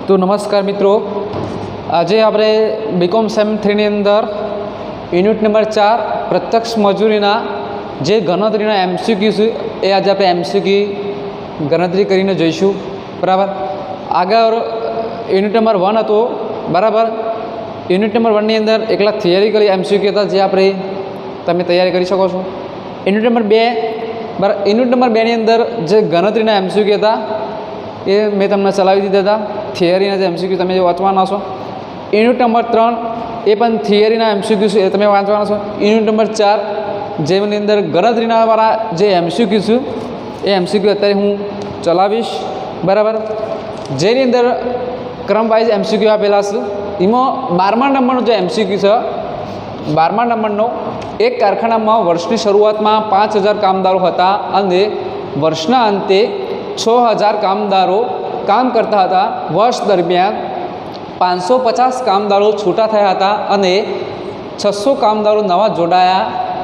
तो नमस्कार मित्रों, आज आप बीकॉम सेम 3 अंदर यूनिट नंबर 4 प्रत्यक्ष मजूरीना जे गणतरीना एमसीक्यू छे ए आज आप एमसीक्यू गणतरी करीने जोईशुं। बराबर आगर यूनिट नंबर 1 हतो। बराबर यूनिट नंबर 1 नी अंदर एकला थियरिकल एमसीक्यू था जे आपणे तमे तैयारी करी शको छो। यूनिट नंबर 2 बराबर यूनिट नंबर 2 नी अंदर जे गणतरीना एमसीक्यू था ए मैं तमने चलावी दीधा था। थियरीना जे एमसीक्यू तमे वांचवाना छो। यूनिट नंबर 3 ए पण थियरीना एमसीक्यू छे तमे वांचवाना छो। यूनिट नंबर 4 जेनी अंदर गणतरीना वाळा जे एमसीक्यू छे ए एमसीक्यू अत्यारे हूँ चलावीश। बराबर जेनी अंदर क्रम वाइज एमसीक्यू आपेला छे एमां 12मा नंबरनो जो एमसीक्यू छे 12मा नंबरनो एक कारखानामां वर्षनी शरूआतमां 5000 कामदारो हता अने वर्षना अंते 6000 कामदारो काम करता था। वर्ष दरमियान 550 कामदारो छूटा थया था अने 600 कामदारो नवा जोड़ाया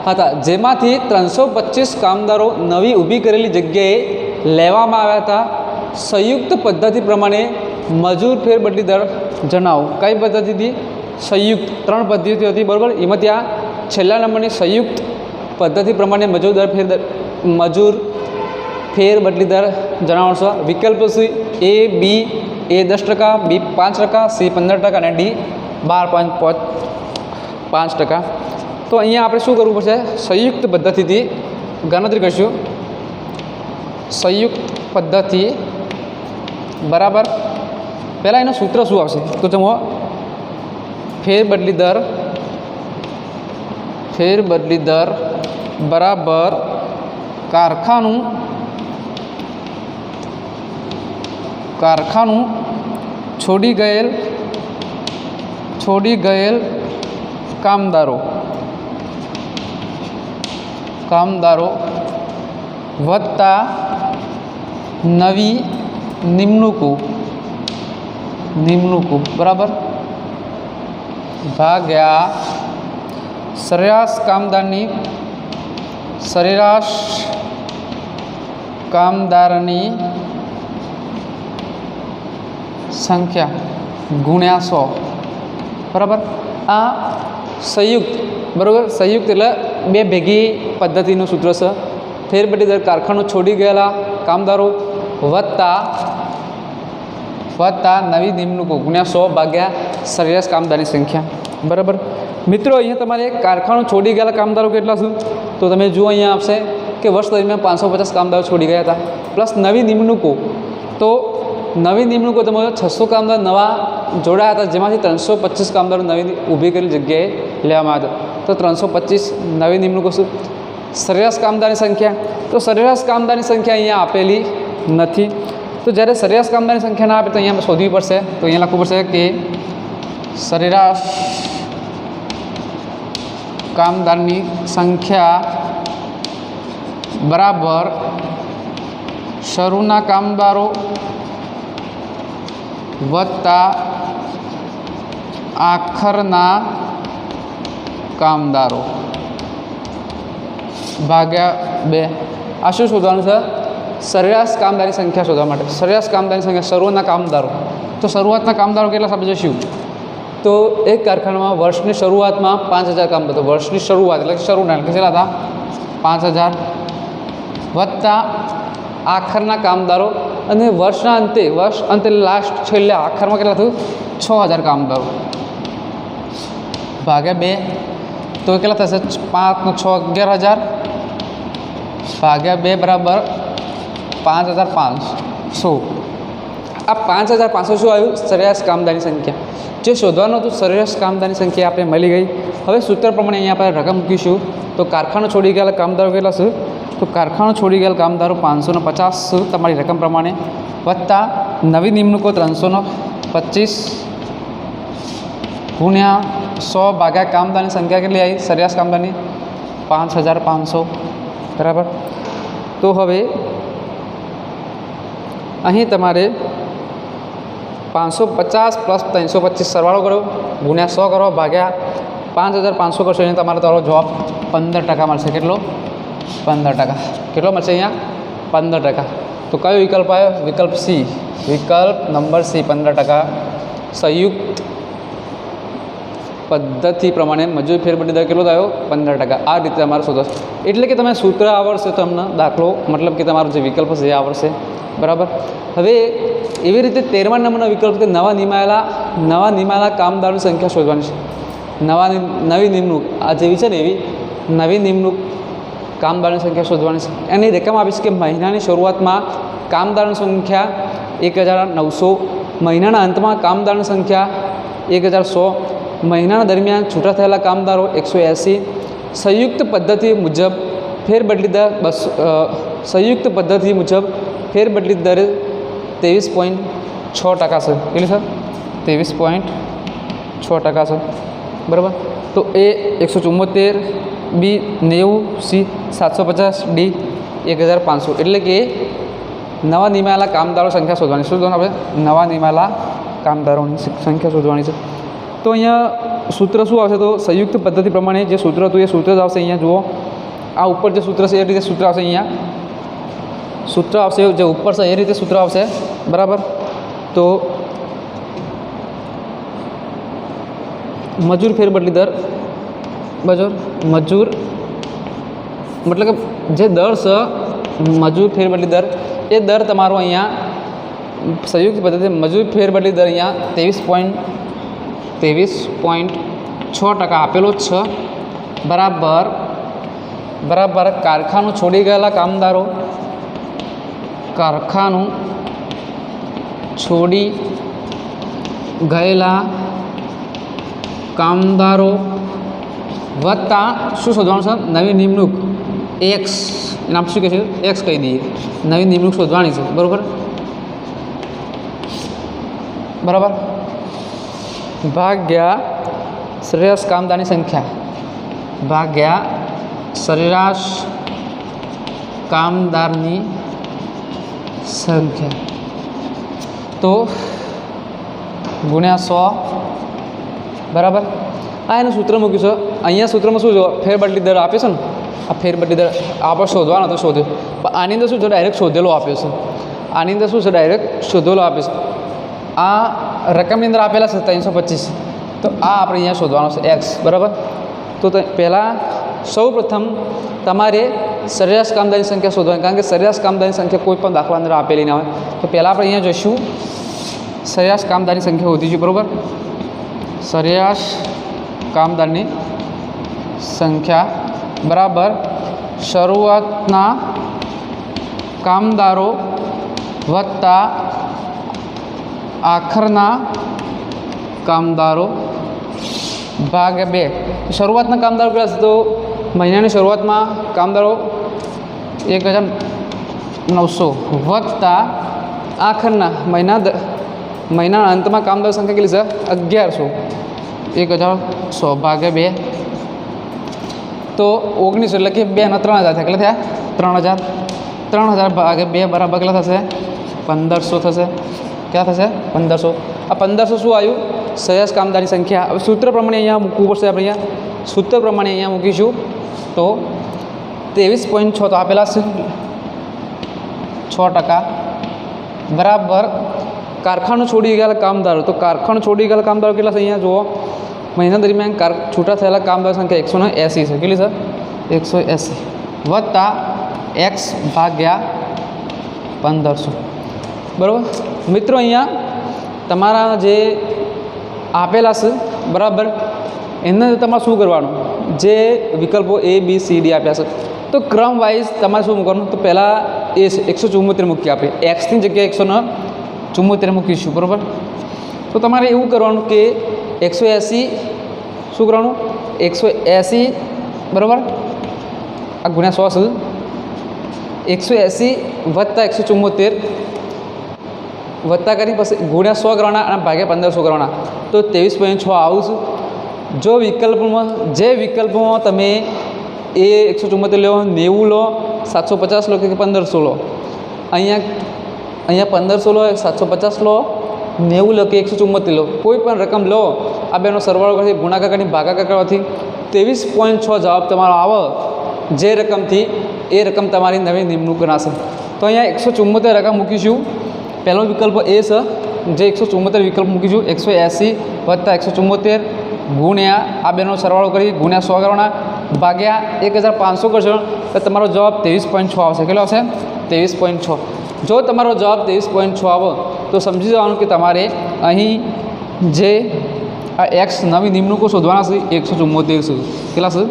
था, जेमांथी 325 कामदारो नवी ऊभी करेली जग्याए लेवामां आव्या था। संयुक्त पद्धति प्रमाणे मजूर फेरबदली दर जणावो। कई पद्धति थी? संयुक्त 3 पद्धति थी। बराबर एमां त्यां छेल्ला नंबरनी संयुक्त पद्धति प्रमाणे मजूर फेरबदली दर जणावशो। विकल्प सी ए बी ए 10%, बी 5%, सी 15% અને डी 12.5%। तो अहींया आपणे शुं करवुं पड़शे? संयुक्त पद्धतिथी गणतरी करशुं। संयुक्त पद्धति बराबर पहला एनुं सूत्र शुं आवशे? तो जमो फेरबदली दर बराबर कारखानु छोड़ी गયેલ कामदारो वत्ता नवी निमणूको बराबर भाग्या सरेराश कामदारनी संख्या गुण्या 100। बराबर आ संयुक्त बराबर संयुक्त एटले बे भेगी पद्धतिनुं सूत्र छे। फेरबदली दर कारखानो छोड़ी गयेला कामदारो वत्ता नवी निमणूको गुण्या 100 भाग्या सरेराश कामदारनी संख्या। बराबर मित्रों अहींया तमारे कारखानो छोड़ी गयेला कामदारो केटला छे? तो तमे जुओ अहींया आपशे कि वर्ष दरमियान 550 कामदारो छोड़ी गया था प्लस नवी निमणूको। तो नवी निमणूको तमे 600 कामदार नवा जोड़ाया था, जेमांथी 325 कामदारो नवी ऊभी करेली जग्याए लेवामां आव्या था। तो 325 नवी निमणूको शुं? सरेराश कामदारनी संख्या। तो सरेराश कामदारनी संख्या अहींया आपेली नथी। तो ज्यारे सरेराश कामदारनी संख्या ना आपे तो अहींया शोधवी पड़शे। तो अहींया लखवुं पड़शे कि सरेराश कामदारनी संख्या बराबर शरूना कामदारो वत्ता आखरना कामदारो भाग्या 2। आ शुं शोधवानुं छे? सरेराश कामदारी संख्या शोधवा माटे। सरेराश कामदारी संख्या शरूआतना कामदारो। तो शरूआतना कामदारो केटला समझे शुं? तो एक कारखानामां वर्षनी शरूआतमां 5000 कामदारो। वर्षनी शरूआत એટલે શરૂના કેટલા હતા? 5000 વત્તા આખરના કામદારો અને વર્ષ અંતે લાસ્ટ છેલ્લે આખરમાં કેટલા થયું? 6000 કામદારો ભાગ્યા 2। તો કેટલા થશે? 5 નો 6 11000 ભાગ્યા 2 બરાબર 5500। આ 5500 શું આવ્યું? સરેરાશ કામદારની સંખ્યા। જે શોધવાનું હતું સરેરાશ કામદારની સંખ્યા આપણે મળી ગઈ। હવે સૂત્ર પ્રમાણે અહીંયા આપણે રકમ મૂકીશું। તો કારખાનો છોડી ગયેલા કામદારો કેટલા છે? तो कारखानो छोड़ी गया कामदारों 550 तमारी रकम प्रमाणे वत्ता नवी निमणूको 325 गुण्या 100 भाग्या कामदार संख्या के आई सरेराश कामदार 5500। बराबर। तो हवे अहीं तमारे 550 प्लस 325 सरवाळो करो गुण्या 100 करो भाग्या 5500 करशो अहीं तमारे तारो जवाब 15% मळशे। केटलो? 15%। केटलो मळशे अहींया? 15%। तो कयो विकल्प आयो? विकल्प सी, विकल्प नंबर सी 15%। संयुक्त पद्धति प्रमाणे मजूरी फेरबदली दर केटलो थयो? 15%। आ रीते तमारे शोधो एटले के तमे सूत्र आवड़शे तो तमने दाखलो मतलब कि तमारो जे विकल्प छे ए आवड़शे बराबर। हवे एवी रीते 13मा नंबरनो विकल्प के नवा निमाયેલા कामदारों संख्या शोधवानी छे। नवी निमणूक आ जेवी छे ने एवी नवी निमणूक कामदारों संख्या शोधवानी छे। एनी रकम आपीश के महीनानी शरूआतमां कामदारों संख्या 1900, महीनाना अंतमां कामदारों संख्या 1100, महीना दरमियान छूटा थयेला कामदारों 180, संयुक्त पद्धति मुजब फेरबदली दर 200, संयुक्त पद्धति मुजब फेरबदली दर 23.6% છે। કેટલી સર? 23.6% છે બરાબર। તો એ 174, બી 90, સી 750, ડી 1500 એટલે કે નવા નિમાયેલા કામદારો સંખ્યા શોધવાની। શું શોધવાનું આપણે? નવા નિમાયેલા કામદારોની સંખ્યા શોધવાની છે। તો અહીંયા સૂત્ર શું આવશે? તો સંયુક્ત પદ્ધતિ પ્રમાણે જે સૂત્ર હતું એ સૂત્ર જ આવશે। અહીંયા જુઓ આ ઉપર જે સૂત્ર છે એ રીતે સૂત્ર આવશે। અહીંયા सूत्र आवशे जो ऊपर से ए रीते सूत्र आवशे बराबर। तो मजूर फेरबदली दर मजूर मतलब कि जे दर से मजूर फेरबदली दर ए दर तमारो अहींया संयुक्त पद्धति मजूर फेरबदली दर अहींया 23.6% आपेलो छ बराबर बराबर। कारखानु छोड़ी गયેલા कामदारों कारखानु छोड़ी गયેલા कामदारों वत्ता शू शोधवानुं छे? नवी निमणूक एक्स नाम शू कहे एक्स कही दीए। नवी निमणूक शोधवानी छे बराबर बराबर भाग्या सरेराश कामदारनी संख्या भाग्या सरेराश कामदारनी संख्या तो गुण्या 100 बराबर। आ एनु सूत्र मूक्युं छे। अहींया सूत्रमां शुं जो फेरबदली दर आप्यो छे ने आ फेरबदली दर आपणे शोधवानो तो शोध्यो पण आनी अंदर शुं छे डायरेक्ट शोधेलो आप्यो छे। आनी अंदर शुं छे डायरेक्ट शोधेलो आप्यो छे। आ रकमनी अंदर आपेला छे 325 तो आ आपणे अहींया शोधवानो छे एक्स बराबर। तो पहला सौ प्रथम तमारे सरेराश कामदारी संख्या शोधवानी कारण के सरेराश कामदारी संख्या कोईपण दाखला अंदर आपेली ना होय। तो पहला आपणे अहींया जोईशुं सरेराश कामदारी संख्या शोधीशुं बराबर। सरेराश कामदारनी संख्या बराबर शरूआतना कामदारों वत्ता आखरना कामदारों भाग्या 2। शरूआतना कामदारों क्या तो महीना शुरुआत में कामदारों 1900 वत्ता आखरना महीना अंत में कामदार संख्या के 1100 1100 भाग्या 2 तो 1900 એટલે કે 2 ના 3000 થાય કેટલા થયા 3000 ભાગ્યા 2 બરાબર કેટલા થશે 1500 થશે। क्या થશે 1500। આ 1500 શું આવ્યું સરેરાશ કામદારની સંખ્યા। હવે સૂત્ર પ્રમાણે અહીંયા મૂકવું પડશે। આપણે અહીંયા સૂત્ર પ્રમાણે અહીંયા મૂકીશું તો 23.6 તો આપેલા છે 6% बराबर कारखानु छोड़ी गયેલા कामदारों तो कारखानु छोड़ी गયેલા कामदारों કેટલા છે અહીંયા જુઓ महीना दरमियान छूटा थयेला कामदार संख्या 180 है। કેટલી છે 180 वत्ता एक्स भाग्या 1500 बराबर। मित्रों अहींया तमारा जे आपेला है बराबर एने तमारे शुं करवानुं जे विकल्पों ए बी सी डी आप्या छे तो क्रम वाइज तमारे शुं करवानुं तो पहला ए 174 मूकी आपे एक्स की जगह 174 मूकीशुं बराबर। तो तमारे एवुं करवानुं के 180 शू करवानुं 180 बराबर आ गुण्या 100 છે 180 वत्ता 174 वत्ता करी पास गुण्या 100 करवाना और भाग्या 1500 करवाना तो 23.6 आवशे। जो विकल्प में जे विकल्प में तमे ए 174 लो 90 लो 750 लो कि 1500 लो अहींया 1500 लो 750 लो 90 लो कि 174 लो कोईपण रकम लो आ बेनो सरवाळो करवाथी गुणाकार करी भागाकार करवाथी 23.6 जवाब तमारो आवे जे रकम थी ए रकम तमारी नवी निमणूक गणाशे। तो तो अँ 174 रकम मूकीशू। पहलो विकल्प ए है जे 174 विकल्प मूकीशू 180 वत्ता 174 गुण्या आ बेनो सरवाळो करी गुण्या 100 करवाना भाग्या 1500 करशो तो तमारो जवाब 23.6 आवशे। केटलो आवशे? 23.6। जो तमारो जवाब 23.6 आवो तो समझी जवानुं कि तमारे अहीं जे आ एक्स नवी निमणूको शोधवाना छे 174 छे। केटला छे?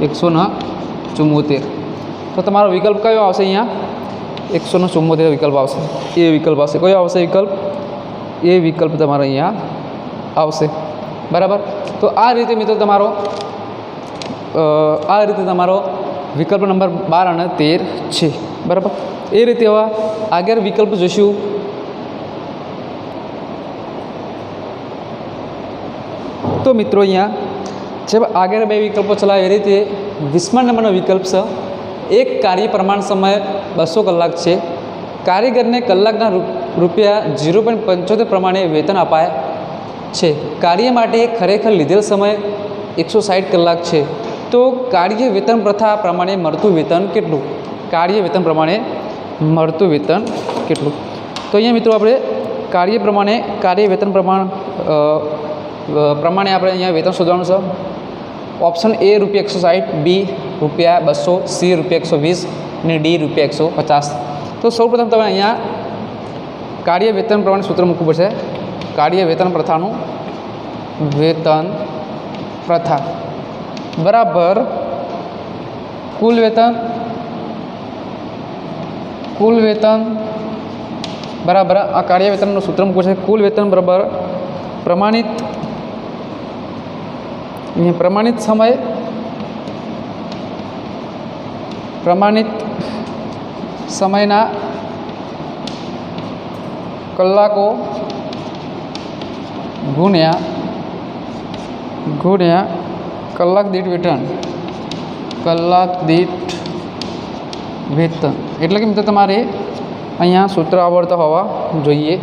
174। तो तमारो विकल्प कयो आवशे? अहींया 174 विकल्प आवशे। ए विकल्प आवशे। कयो आवशे विकल्प? ए विकल्प तमारे अहींया आवशे। बराबर। तो आ रीते मित्रों तमारो विकल्प नंबर 12 અને 13 છે। बराबर। ए रीते हवे आगे विकल्प जोशुं। तो मित्रों अहींया जब आगे बे विकल्पों चलावे ए रीते 20 नंबरनो विकल्प है एक कार्य प्रमाण समय 200 कलाक है। कारीगर ने कलाकना રૂપિયા 0.75 प्रमाणे वेतन अपाय है। कार्य माटे खरेखर लीधेल समय 160 कलाक है। तो कार्य वेतन प्रथा प्रमाणे मळतुं वेतन केटलुं? कार्य वेतन प्रमाणे मळतुं वेतन केटलुं? तो अहींया मित्रों आपणे कार्य वेतन प्रमाणे आपणे अहींया वेतन शोधवानुं छे। ऑप्शन ए ₹160, बी ₹200, सी ₹120 ने डी ₹150। तो सौ प्रथम तमे अहींया कार्य वेतन प्रमाणे सूत्र मूकवुं पड़शे। कार्य वेतन प्रथानुं वेतन प्रथा बराबर कुल वेतन बराबर आ कार्य वेतन सूत्र मूकवुं पड़शे। कुल वेतन बराबर प्रमाणित समयना कलाको गुण्या कलाक दीठ वेतन एटले कि मित्रों तमारे अहींया सूत्र आवड़ता होवा जोईए।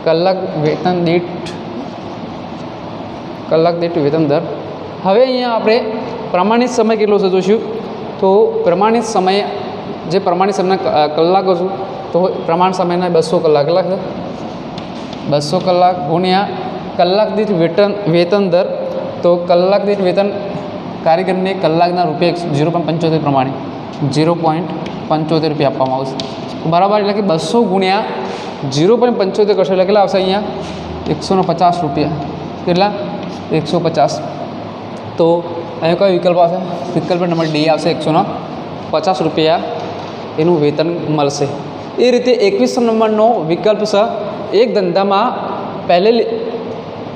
कलाक दीठ वेतन दर। हवे अहींया आपणे प्रमाणित समय केटलो છે જોશું। तो प्रमाणित समय जे प्रमाणित समय कलाको छे तो प्रमाण समय 200 कलाक કેટલા છે? 200 कलाक गुण्या कलाक दीठ वेतन दर। तो कलाक दीठ वेतन कारीगर ने कलाकना ₹0.75 प्रमाणे 0.75 रुपया आपवामां आवशे। बराबर एटले कि 200 गुण्या 0.75 करशो એટલે કેટલા આવશે? अहींया 150 रुपया। કેટલા? 150। तो अहीं कयो विकल्प आवशे? विकल्प नंबर डी आवशे। 150 रुपया एनुं वेतन मळशे। ए रीते 21 नंबरनो विकल्प छे एक धंधामां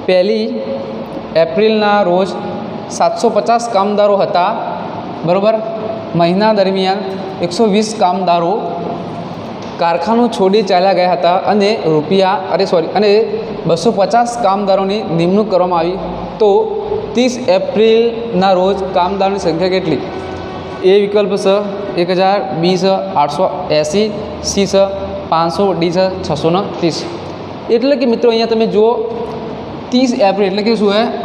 पहली एप्रिलना रोज 750 कामदारो हता। बराबर। महीना दरमियान 120 कामदारो कारखानु छोड़ी चाल्या गया हता अने 250 कामदारोनी निमणूक करवामां आवी। तो 30 एप्रिलना रोज कामदारोनी संख्या केटली? ए विकल्प है 1000, बी है 880, सी है 500, डी है 630। एटले कि मित्रों अहींया तमे जुओ 30 एप्रिल एटले कि शुं है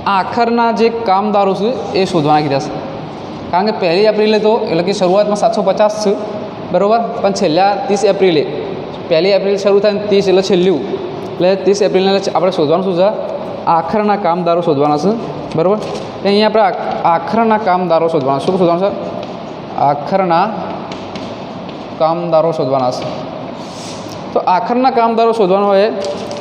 आखरना जे कामदारो छे ए शोधवाना कीधा छे। कारण के 1 एप्रिले तो एटले कि शरूआत में 750 छे। बराबर। पण छेल्ला 30 एप्रिले 1 एप्रिल शुरू थाय 30 एटले छेल्लुं एटले 30 एप्रिलने आपणे शोधवानुं शुं छे? आखरना कामदारो शोधवाना छे। बराबर। अहीं आपणे आखरना कामदारो शोधवाना। शुं शोधवानुं छे? आखरना कामदारो शोधवाना छे। तो आखरना कामदारो शोधवानो होय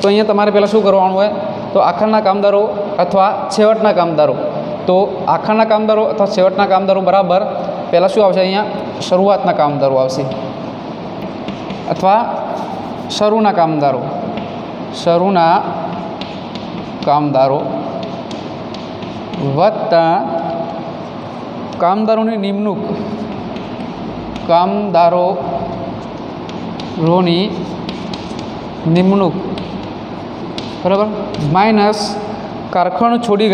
तो अहीं तमारे पहेला शुं करवानुं होय? तो आखरना कामदारो अथवा छेवटना कामदारो। तो आखरना कामदारो अथवा छेवटना कामदारो बराबर पहेला शुं आवशे? अहींया शरूआतना कामदारो आवशे अथवा शरूना कामदारो वत्ता कामदारोनी निमणूक बराबर माइनस कारखानु छोड़ी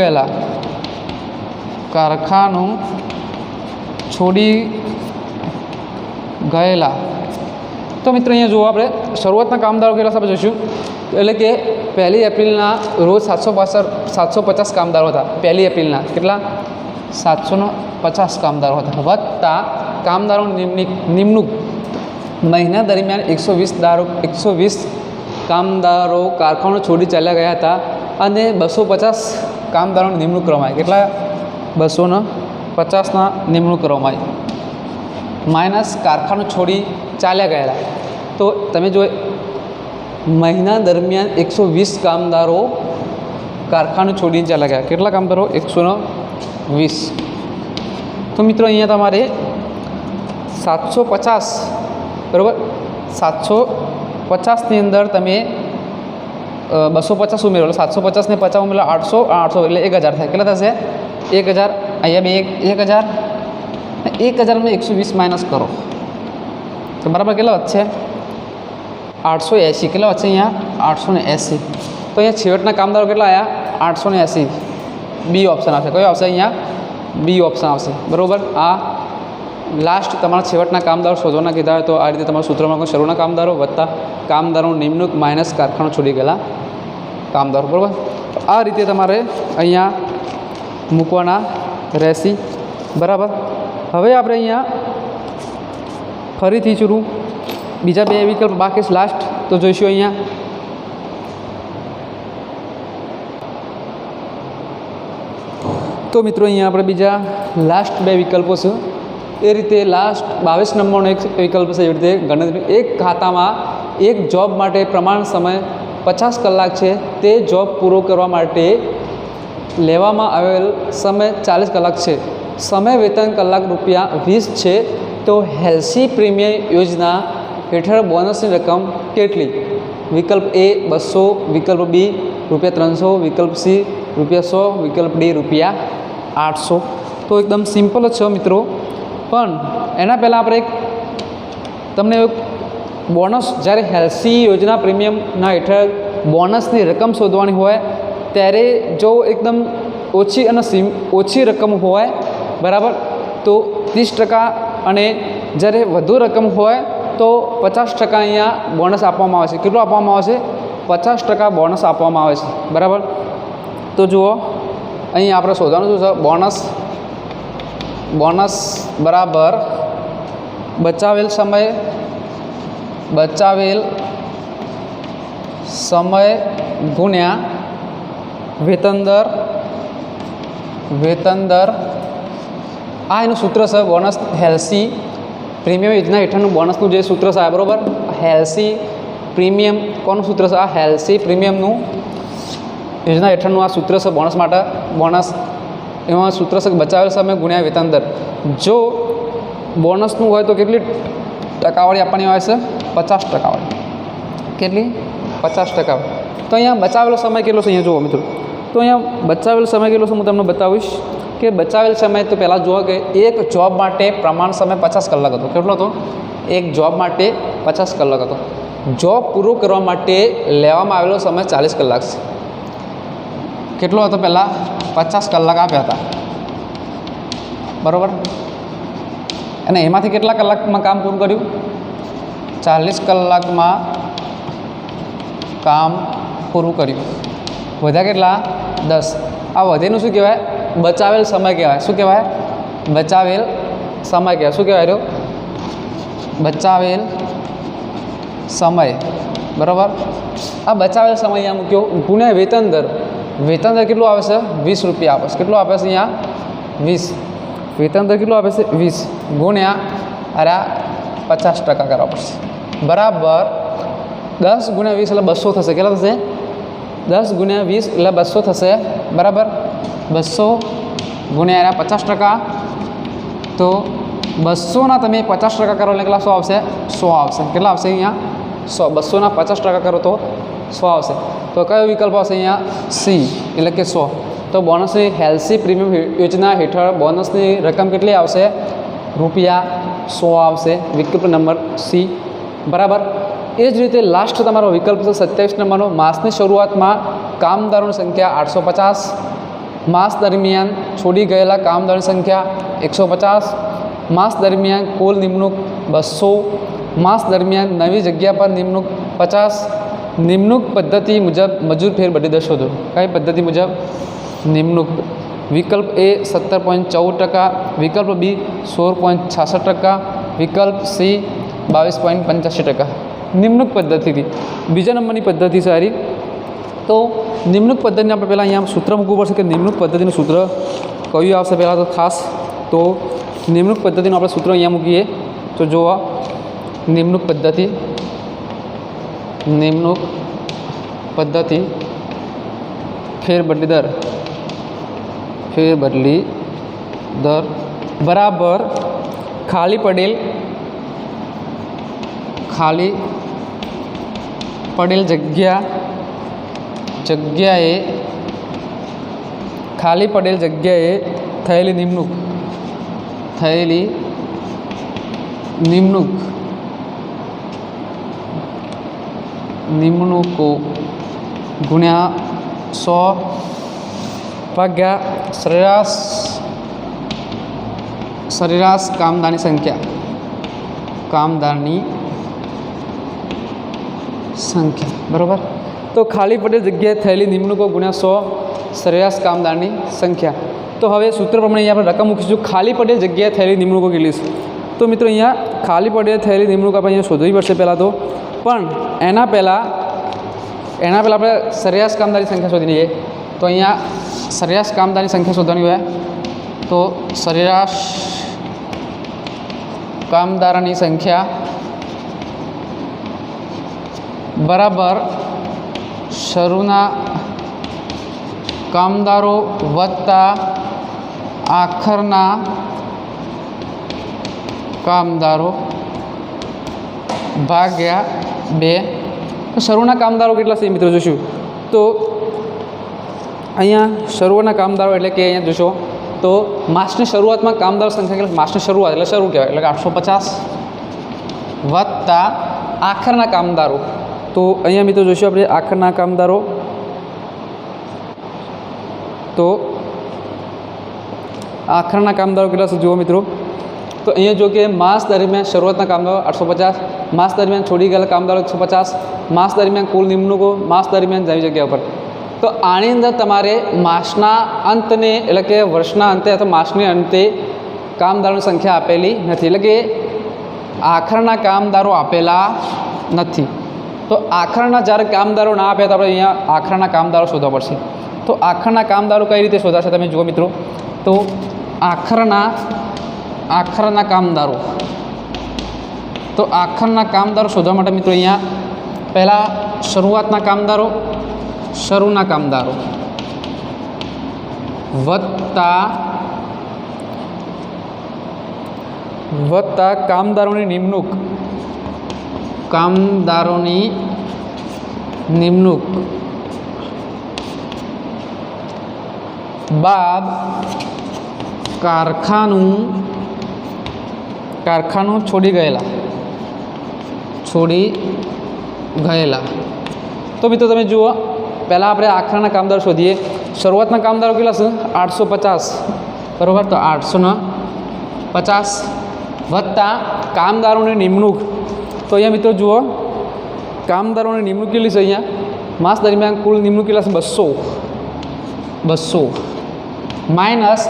गयेला। तो मित्रों अहींया जुओ आपणे शरूआतना कामदारो केटला छे जोईशुं। एटले कि 1 एप्रिलना रोज 750 कामदारो हता। 1 एप्रिलना केटला? 750 कामदारो हता वत्ता कामदारोनी निमणूक મહિના દરમિયાન 120 કામદારો કારખાનો છોડી ચાલ્યા ગયા હતા અને 250 કામદારોની નિમણૂક કરવામાં આવી. કેટલા? 250ના નિમણૂક કરવામાં આવી માઇનસ કારખાનો છોડી ચાલ્યા ગયેલા. તો તમે જો મહિના દરમિયાન 120 કામદારો કારખાનું છોડીને ચાલ્યા ગયા. કેટલા કામદારો? 120. તો મિત્રો અહીંયા તમારે 750 બરાબર, 750ની અંદર તમે 250 ઉમેરો, 750 ને 50 ઉમેરો 800 એટલે 1000 થાય. કેટલા થશે? 1000. અહીંયા 1000 ને 120 માઇનસ કરો તો બરાબર કેટલા વધશે? 880. કેટલા વધશે અહીંયા? 880. તો અહીંયા છેવટના કામદારો કેટલા આવ્યા? 880. બી ઓપ્શન આવશે. કયો આવશે? અહીંયા બી ઓપ્શન આવશે. બરાબર. આ લાસ્ટ તમારા છેવટના કામદારો શોધવાના કીધા હોય તો આ રીતે તમારા સૂત્રમાં શરૂના કામદારો વત્તા કામદારોનું નિમણૂક માઇનસ કારખાનો છોડી ગયેલા કામદારો. બરાબર. આ રીતે તમારે અહીંયા મૂકવાના રહેશે. બરાબર. હવે આપણે અહીંયા ફરીથી ચૂરું બીજા 2 વિકલ્પ બાકી લાસ્ટ તો જોઈશું. અહીંયા તો મિત્રો અહીંયા આપણે બીજા લાસ્ટ 2 વિકલ્પો છે. એ રીતે લાસ્ટ 22 નંબરનો એક વિકલ્પ છે. એવી રીતે ગણતરી એક ખાતામાં એક જોબ માટે પ્રમાણ સમય 50 કલાક છે. તે જોબ પૂરો કરવા માટે લેવામાં આવેલ સમય 40 કલાક છે. સમય વેતન કલાક ₹20 છે. તો હેલ્સી પ્રીમિયમ યોજના હેઠળ બોનસની રકમ કેટલી? વિકલ્પ એ 200, વિકલ્પ બી ₹300, વિકલ્પ સી ₹100, વિકલ્પ ડી ₹800. તો એકદમ સિમ્પલ જ છે મિત્રો. પણ એના પહેલાં આપણે એક તમને બોનસ, જ્યારે હેલ્સી યોજના પ્રીમિયમના હેઠળ બોનસની રકમ શોધવાની હોય ત્યારે જો એકદમ ઓછી રકમ હોય બરાબર તો 30% અને જ્યારે વધુ રકમ હોય તો 50% અહીંયા બોનસ આપવામાં આવે છે. કેટલું આપવામાં આવે છે? 50% બોનસ આપવામાં આવે છે. બરાબર. તો જુઓ અહીં આપણે શોધવાનું શું છે? બોનસ બરાબર બચાવેલ સમય ગુણ્યા વેતન દર. આ એનું સૂત્ર છે. બોનસ હેલ્સી પ્રીમિયમ યોજના હેઠળનું બોનસનું જે સૂત્ર છે બરાબર. હેલ્સી પ્રીમિયમ કોનું સૂત્ર છે? આ હેલ્સી પ્રીમિયમનું યોજના હેઠળનું આ સૂત્ર છે બોનસ માટે. બોનસ એમાં સૂત્ર છે બચાવેલ સમય ગુણ્યા વેતન દર. જો બોનસનું હોય તો કેટલી ટકાવાળી આપવાની આવે છે? 50%. કેટલી? 50%. તો અહીંયા બચાવેલો સમય કેટલો છે? અહીંયા જુઓ મિત્રો. તો અહીંયા બચાવેલો સમય કેટલો છે હું તમને બતાવીશ કે બચાવેલ સમય તો પહેલાં જુઓ કે એક જોબ માટે પ્રમાણ સમય 50 કલાક હતો. કેટલો હતો? એક જોબ માટે 50 કલાક હતો. જોબ પૂરો કરવા માટે લેવામાં આવેલો સમય 40 કલાક છે. કેટલો હતો? પહેલાં 50 કલાક આપ્યા હતા બરાબર. અને એમાંથી કેટલા કલાકમાં કામ પૂરું કર્યું? 40 કલાકમાં કામ પૂરું કર્યું. વધ્યા કેટલા? 10. આ વધેનું શું કહેવાય? બચાવેલ સમય કહેવાય. શું કહેવાય? બચાવેલ સમય કહેવાય. શું કહેવાય રહ્યો? બચાવેલ સમય. બરાબર. આ બચાવેલ સમય અહીંયા મૂક્યો ગુણ્યા વેતન દર. વેતન દર કેટલું આવે છે? ₹20 આપે છે. કેટલું આપે છે? અહીંયા 20. વેતન દર કેટલું આપે છે? 20 ગુણ્યા 50% કરવા પડશે. બરાબર. 10 ગુણ્યા 20 એટલે 200 થશે. કેટલા થશે? 10 ગુણ્યા 20 એટલે 200 થશે. બરાબર. 200 ગુણ્યા 50%. તો 200ના તમે 50% કરો એટલે કેટલા 100 આવશે? 100 આવશે. કેટલા આવશે? અહીંયા 100. 200ના 50% કરો તો 100 આવશે. તો કયો વિકલ્પ આવશે? અહીંયા સી એટલે કે 100. તો બોનસની હેલ્સી પ્રીમિયમ યોજના હેઠળ બોનસની રકમ કેટલી આવશે? ₹100 આવશે. વિકલ્પ નંબર સી. બરાબર. એ જ રીતે લાસ્ટ તમારો વિકલ્પ છે 27 નંબરનો. માસની શરૂઆતમાં કામદારોની સંખ્યા 850. માસ દરમિયાન છોડી ગયેલા કામદારોની સંખ્યા 150. માસ દરમિયાન કુલ નિમણૂક 200. માસ દરમિયાન નવી જગ્યા પર નિમણૂક 50. નિમણૂક પદ્ધતિ મુજબ મજૂર ફેર બદલી દર શોધો. કઈ પદ્ધતિ મુજબ? નિમણૂક. વિકલ્પ એ 17.14%, વિકલ્પ બી 16.66%, વિકલ્પ સી 22.85%. નિમણૂક પદ્ધતિથી બીજા નંબરની પદ્ધતિ સારી. તો નિમણૂક પદ્ધતિને આપણે પહેલાં અહીંયા સૂત્ર મૂકવું પડશે કે નિમણૂક પદ્ધતિનું સૂત્ર કયું આવશે. પહેલાં તો ખાસ તો નિમણૂક પદ્ધતિનું આપણે સૂત્ર અહીંયા મૂકીએ તો જોવા નિમણૂક પદ્ધતિ ફેરબદલી દર બરાબર ખાલી પડેલ જગ્યાએ થયેલી નિમણૂકો ગુણ્યા 100 ભાગ્યા સરેરાશ કામદારની સંખ્યા બરાબર. તો ખાલી પડેલ જગ્યાએ થયેલી નિમણૂકો ગુણ્યા 100 સરેરાશ કામદારની સંખ્યા. તો હવે સૂત્ર પ્રમાણે અહીંયા આપણે રકમ મૂકીશું. ખાલી પડેલ જગ્યાએ થયેલી નિમણૂકો કેટલી છે? તો મિત્રો અહીંયા ખાલી પડેલ થયેલી નિમણૂક આપણે અહીંયા શોધવી પડશે પહેલાં તો. પણ એના પહેલાં આપણે સરેરાશ કામદારની સંખ્યા શોધી લઈએ. તો અહીંયા સરેરાશ કામદારની સંખ્યા શોધવાની હોય તો સરેરાશ કામદારોની સંખ્યા બરાબર શરૂના કામદારો વત્તા આખરના કામદારો ભાગ્યા 2. તો શરૂના કામદારો કેટલા છે મિત્રો જોશું. તો અહીંયા શરૂના કામદારો એટલે કે અહીંયા જોશો તો માસની શરૂઆતમાં કામદારો સંખ્યા કેટલી? માસની શરૂઆત એટલે શરૂ કહેવાય એટલે કે 850 વત્તા આખરના કામદારો. તો અહીંયા મિત્રો જોઈશું આપણે આખરના કામદારો. તો આખરના કામદારો કેટલા છે જુઓ મિત્રો. તો અહીંયા જો કે માસ દરમિયાન શરૂઆતના કામદારો 850, માસ દરમિયાન છોડી ગયેલા કામદારો 150, માસ દરમિયાન કુલ નિમણૂકો, માસ દરમિયાન નવી જગ્યા પર. તો આની અંદર તમારે માસના અંતને એટલે કે વર્ષના અંતે અથવા માસની અંતે કામદારોની સંખ્યા આપેલી નથી, એટલે કે આખરના કામદારો આપેલા નથી. તો આખરના જ્યારે કામદારો ના આપ્યા તો આપણે અહીંયા આખરના કામદારો શોધવા પડશે. તો આખરના કામદારો કઈ રીતે શોધાશે તમે જુઓ મિત્રો. તો આખરના કામદારો, તો આખરના કામદારો શોધવા માટે મિત્રો અહીંયા પહેલાં શરૂના કામદારો વત્તા કામદારોની નિમણૂક બાદ કારખાનું છોડી ગયેલા. તો મિત્રો તમે જુઓ પહેલાં આપણે આખરના કામદારો શોધીએ. શરૂઆતના કામદારો કેટલા છે? 850 બરાબર. તો 850 વત્તા કામદારોની નિમણૂક. તો અહીંયા મિત્રો જુઓ કામદારોની નિમણૂક કેટલી છે? અહીંયા માસ દરમિયાન કુલ નિમણૂક કેટલા છે? 200 માઇનસ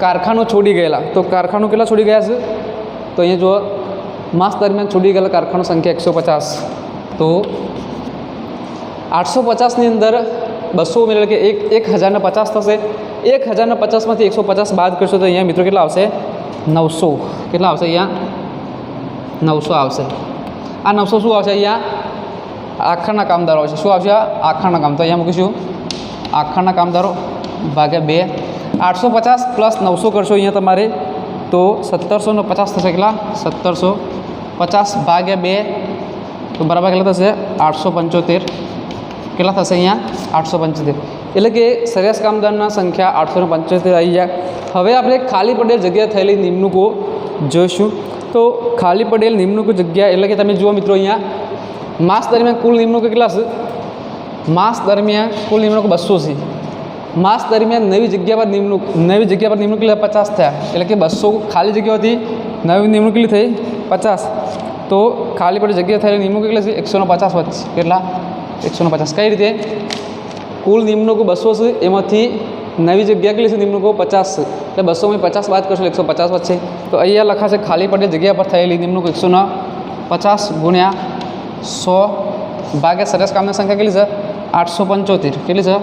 કારખાનું છોડી ગયેલા. તો કારખાનું કેટલા છોડી ગયા છે? તો અહીંયા જુઓ માસ દરમિયાન છોડી ગયેલા કારખાનું સંખ્યા 150. તો 850ની અંદર 200 ઉમેરેલ કે 1050 થશે. 1050માંથી 150 બાદ કરશો તો અહીંયા મિત્રો કેટલા આવશે? 900. કેટલા આવશે? અહીંયા 900 આવશે. આ 900 શું આવશે? અહીંયા આખરના કામદારો આવશે. શું આવશે? આખરના કામ. તો અહીંયા મૂકીશું આખરના કામદારો ભાગ્યા 2. 850 પ્લસ 900 કરશો અહીંયા તમારે તો 1750 થશે. કેટલા? 1750 ભાગ્યા 2 તો બરાબર કેટલા થશે? 875. કેટલા થશે અહીંયા? 875. એટલે કે સરેરાશ કામદારના સંખ્યા 875 આવી જાય. હવે આપણે ખાલી પડેલ જગ્યાએ થયેલી નિમણૂકો જોઈશું. તો ખાલી પડેલ નિમણૂકો જગ્યા એટલે કે તમે જુઓ મિત્રો અહીંયા માસ દરમિયાન કુલ નિમણૂકો કેટલા છે? માસ દરમિયાન કુલ નિમણૂકો 200 છે. માસ દરમિયાન નવી જગ્યા પર નિમણૂક કેટલા? 50 થયા. એટલે કે 200 ખાલી જગ્યા હતી, નવી નિમણૂક કેટલી થઈ? 50. તો ખાલી પડેલ જગ્યા થયેલી નિમણૂક કેટલી છે? 150 વચ્ચે. કેટલા? 150. કઈ રીતે? કુલ નિમણૂકો 200 છે, એમાંથી નવી જગ્યા કેટલી છે? નિમણૂકો 50 છે. એટલે 200 50 બાદ કરશો 150 વચ્ચે. તો અહીંયા લખાશે ખાલી પડેલ જગ્યા પર થયેલી નિમણૂક 50 ગુણ્યા 100 ભાગ્યા સરેરાશ કામની સંખ્યા કેટલી છે 875 કેટલી છે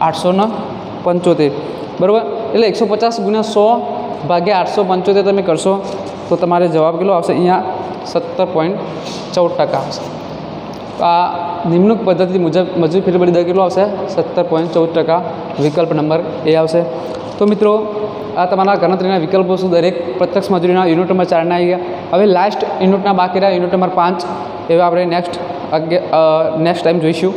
875 બરાબર. એટલે 150 ગુણ્યા 100 ભાગ્યા 875 તમે કરશો તો તમારે જવાબ કેટલો આવશે અહીંયા 17.14% આવશે. આ નિમ્નક પદ્ધતિ મુજબ મજૂરી ફેરબદલી દર કેટલો આવશે 17.14%. વિકલ્પ નંબર એ આવશે. તો મિત્રો આ તમારા ગણતરીના વિકલ્પો શું દરેક પ્રત્યક્ષ મજૂરીના યુનિટ નંબર 4 આવી ગયા. હવે લાસ્ટ યુનિટના બાકી રહ્યા યુનિટ નંબર 5 એવા આપણે નેક્સ્ટ ટાઈમ જોઈશું.